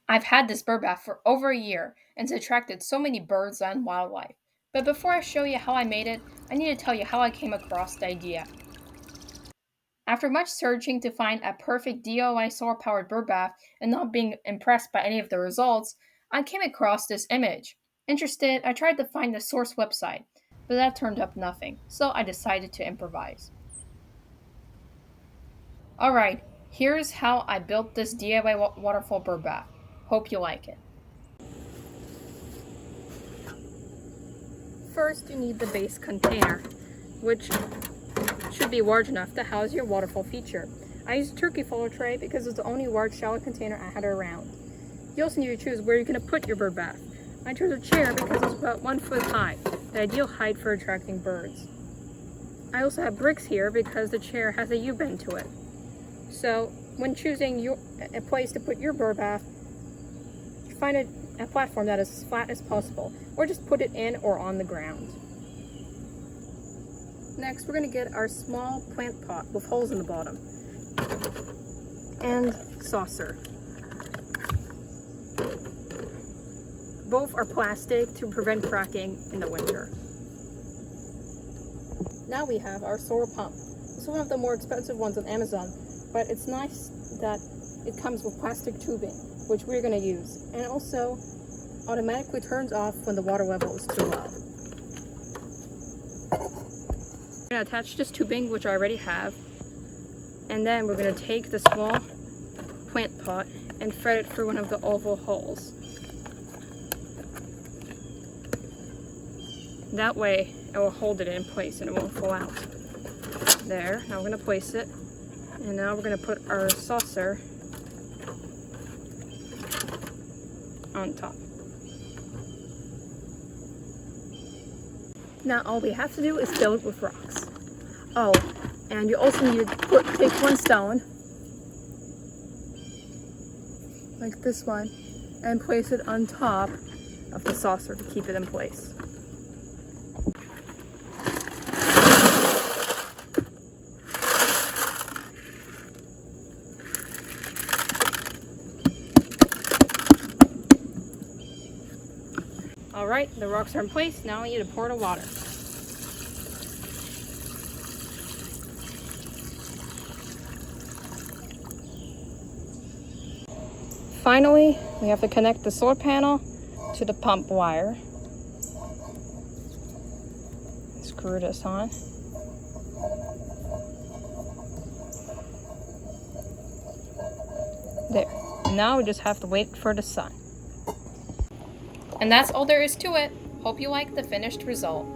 I've had this bird bath for over a year and it's attracted so many birds and wildlife. But before I show you how I made it, I need to tell you how I came across the idea. After much searching to find a perfect DIY solar powered bird bath and not being impressed by any of the results, I came across this image. Interested, I tried to find the source website, but that turned up nothing, so I decided to improvise. Alright, here's how I built this DIY waterfall bird bath. Hope you like it. First, you need the base container, which should be large enough to house your waterfall feature. I used a turkey follow tray because it's the only large shallow container I had around. You also need to choose where you're going to put your bird bath. I chose a chair because it's about 1 foot high, the ideal height for attracting birds. I also have bricks here because the chair has a U-bend to it. So when choosing a place to put your bird bath, find a platform that is as flat as possible, or just put it in or on the ground. Next, we're going to get our small plant pot with holes in the bottom and saucer. Both are plastic to prevent cracking in the winter. Now we have our solar pump. This is one of the more expensive ones on Amazon, but it's nice that it comes with plastic tubing, which we're going to use, and it also automatically turns off when the water level is too low. I'm going to attach this tubing, which I already have, and then we're going to take the small plant pot and thread it through one of the oval holes. That way it will hold it in place and it won't fall out. There, now we're going to place it, and now we're going to put our saucer on top. Now all we have to do is fill it with rocks. Oh, and you also need to take one stone, like this one, and place it on top of the saucer to keep it in place. Alright, the rocks are in place. Now I need to pour the water. Finally, we have to connect the solar panel to the pump wire. Screw this on. There. Now we just have to wait for the sun. And that's all there is to it. Hope you like the finished result.